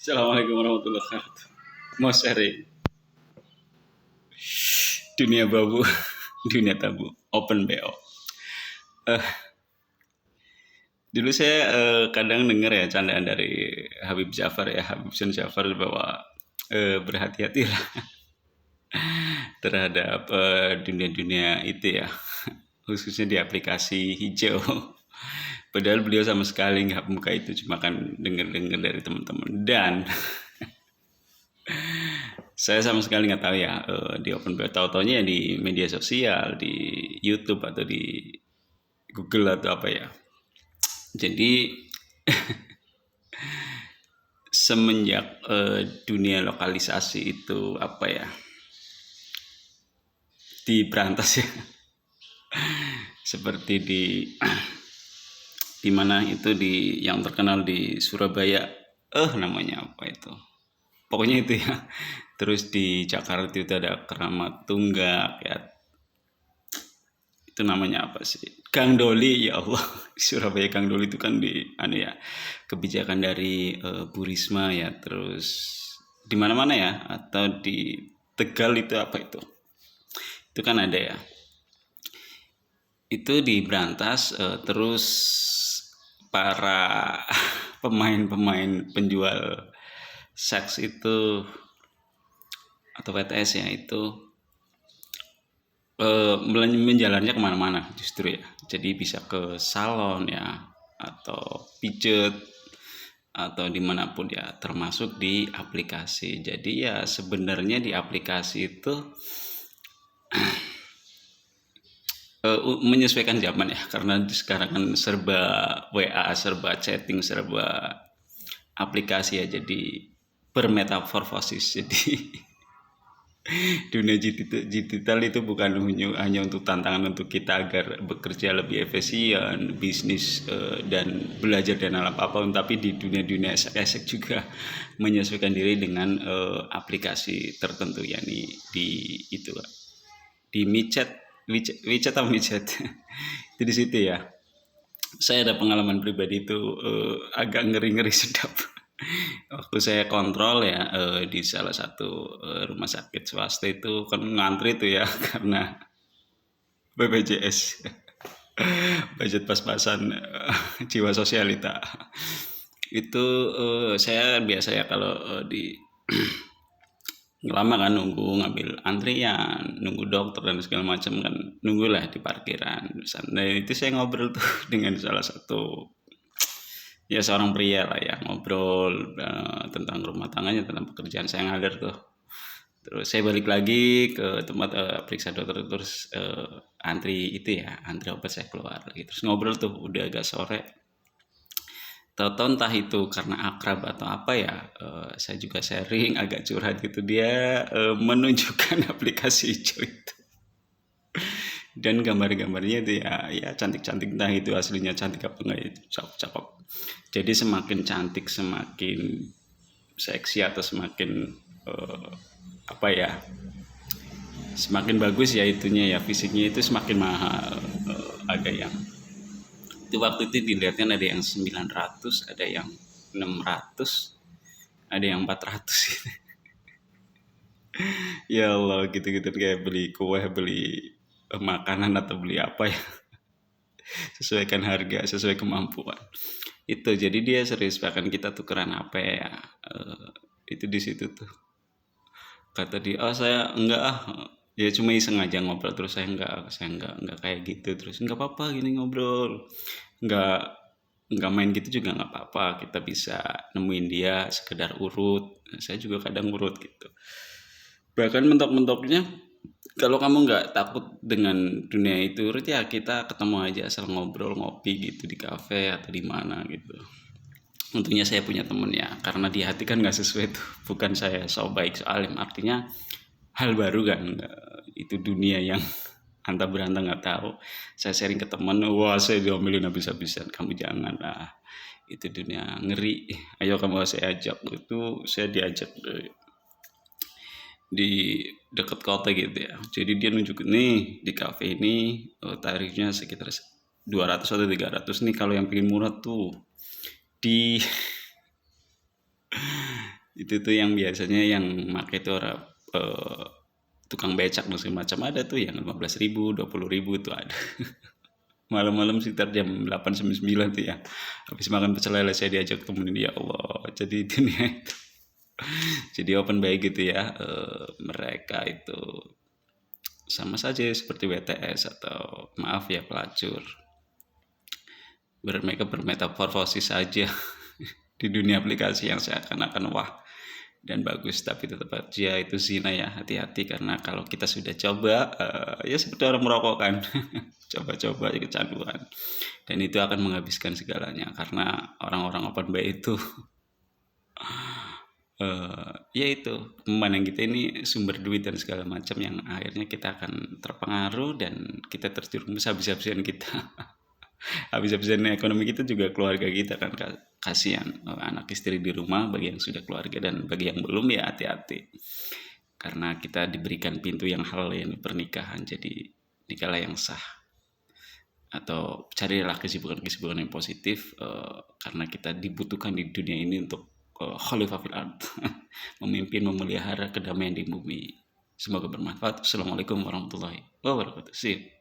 Assalamualaikum warahmatullahi wabarakatuh. Mau sharing dunia babu, dunia tabu, open BO. Eh, Dulu saya kadang dengar ya candaan dari Habib Jafar ya, Habib Sun Jafar bahwa berhati-hatilah terhadap dunia-dunia itu ya, khususnya di aplikasi hijau. Padahal beliau sama sekali nggak buka itu, cuma kan dengar-dengar dari teman-teman. Dan saya sama sekali nggak tahu ya di open BO, tahu-taunya ya di media sosial, di YouTube atau di Google atau apa ya. Jadi semenjak dunia lokalisasi itu apa ya diberantas ya, seperti di mana itu di yang terkenal di Surabaya, namanya apa itu, pokoknya itu ya. Terus di Jakarta itu ada Keramat Tunggak ya, itu namanya apa sih, Gang Doli, ya Allah. Di Surabaya Gang Doli itu kan di anu ya, kebijakan dari Bu Risma ya. Terus di mana-mana ya, atau di Tegal itu apa itu kan ada ya, itu diberantas. Terus para pemain-pemain penjual seks itu atau PTS ya itu menjalannya kemana-mana justru ya. Jadi bisa ke salon ya, atau pijet, atau dimanapun ya, termasuk di aplikasi. Jadi ya sebenarnya di aplikasi itu menyesuaikan zaman ya, karena sekarang kan serba WA, serba chatting, serba aplikasi ya. Jadi bermetamorfosis. Jadi dunia digital itu bukan hanya untuk tantangan untuk kita agar bekerja lebih efisien, bisnis, dan belajar dan apapun, tapi di dunia esek juga menyesuaikan diri dengan aplikasi tertentu, yakni di itu di WeChat atau WeChat. Itu di situ ya. Saya ada pengalaman pribadi itu agak ngeri-ngeri sedap. Waktu saya kontrol ya di salah satu rumah sakit swasta itu kan ngantri tuh ya karena BPJS, budget pas-pasan, jiwa sosialita. Itu saya biasa ya kalau di lama kan nunggu, ngambil antrian, nunggu dokter dan segala macam kan, nunggulah di parkiran. Nah itu saya ngobrol tuh dengan salah satu ya seorang pria lah ya, ngobrol tentang rumah tangganya, tentang pekerjaan. Saya ngalir tuh. Terus saya balik lagi ke tempat periksa dokter. Terus antri itu ya, antri obat, saya keluar lagi. Terus ngobrol tuh, udah agak sore. Tahu-tahu entah itu karena akrab atau apa ya, saya juga sharing agak curhat gitu. Dia menunjukkan aplikasi hijau itu, dan gambar-gambarnya itu ya cantik-cantik, entah itu aslinya cantik apa enggak, itu cakep-cakep. Jadi semakin cantik, semakin seksi, atau semakin apa ya, semakin bagus ya itunya ya, fisiknya itu semakin mahal. Ada yang itu waktu itu dilihatnya ada yang 900, ada yang 600, ada yang 400. Ya Allah, gitu-gitu kayak beli kue, beli makanan, atau beli apa ya, sesuaikan harga sesuai kemampuan. Itu jadi dia serius, bahkan kita tukeran apa ya, itu di situ tuh kata dia, oh saya enggak ah, ya cuma iseng aja ngobrol. Terus saya enggak kayak gitu. Terus enggak apa-apa gini ngobrol, enggak main gitu juga enggak apa-apa, kita bisa nemuin dia sekedar urut. Saya juga kadang urut gitu. Bahkan mentok-mentoknya, kalau kamu nggak takut dengan dunia itu urut ya, kita ketemu aja asal ngobrol, ngopi gitu di kafe atau di mana gitu. Untungnya saya punya temen ya, karena di hati kan nggak sesuai tuh. Bukan saya so baik, so alim, artinya hal baru kan. Itu dunia yang anta beranta nggak tahu. Saya sharing ke teman, wah saya diomelin habis-habisan, kamu jangan lah, itu dunia ngeri, ayo kamu, saya ajak. Itu saya diajak di dekat kota gitu ya. Jadi dia nunjukin nih di kafe ini tarifnya sekitar 200 atau 300 nih, kalau yang pengen murah tuh di Itu tuh yang biasanya yang make itu orang tukang becak dan segala macam, ada tuh yang 15.000, 20.000 tuh ada. Malam-malam sekitar jam 8 sampai 9 tuh ya. Habis makan pecel lele saya diajak temenin, ya Allah. Jadi dunia itu. Jadi open BI gitu ya. Mereka itu sama saja seperti WTS atau maaf ya pelacur. Mereka bermetamorfosis saja di dunia aplikasi yang seakan-akan wah dan bagus, tapi tetap aja itu zina ya. Hati-hati, karena kalau kita sudah coba, ya seperti orang merokok kan. Coba-coba kecanduan, dan itu akan menghabiskan segalanya, karena orang-orang open BI itu ya itu memandang kita ini sumber duit dan segala macam, yang akhirnya kita akan terpengaruh dan kita terjerumus habis-habisan kita. Habis-habisan ekonomi kita juga keluarga kita kan, kasihan anak istri di rumah bagi yang sudah keluarga, dan bagi yang belum ya hati-hati, karena kita diberikan pintu yang halal, yang pernikahan. Jadi nikahlah yang sah, atau carilah kesibukan-kesibukan yang positif, karena kita dibutuhkan di dunia ini untuk khalifah fil ard, memimpin, memelihara kedamaian di bumi. Semoga bermanfaat. Assalamualaikum warahmatullahi wabarakatuh. See you.